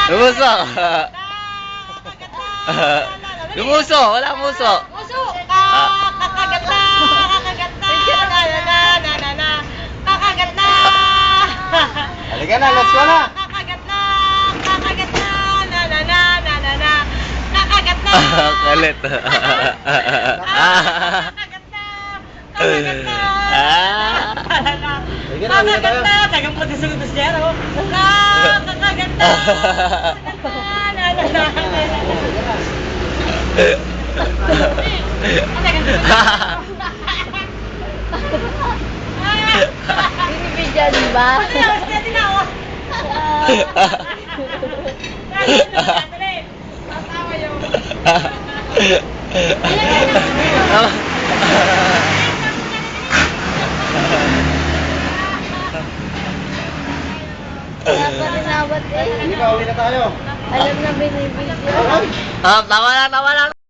Lumuso. Lumuso, wala muso. Muso! Kakagat na! Kakagat na! Kakagat na! Halika na, let's go na. Kakagat na! Kakagat na! Kakagat na! Kalit. Kakagat na! Kakagat na! Kakagat na! Tagang pati sa gutos niya, no? Kakagat na! Binibigyan ba? Naparinawat eh. Hindi ba, uwi na tayo. Alam na binibigyan. Tama lang, tama lang.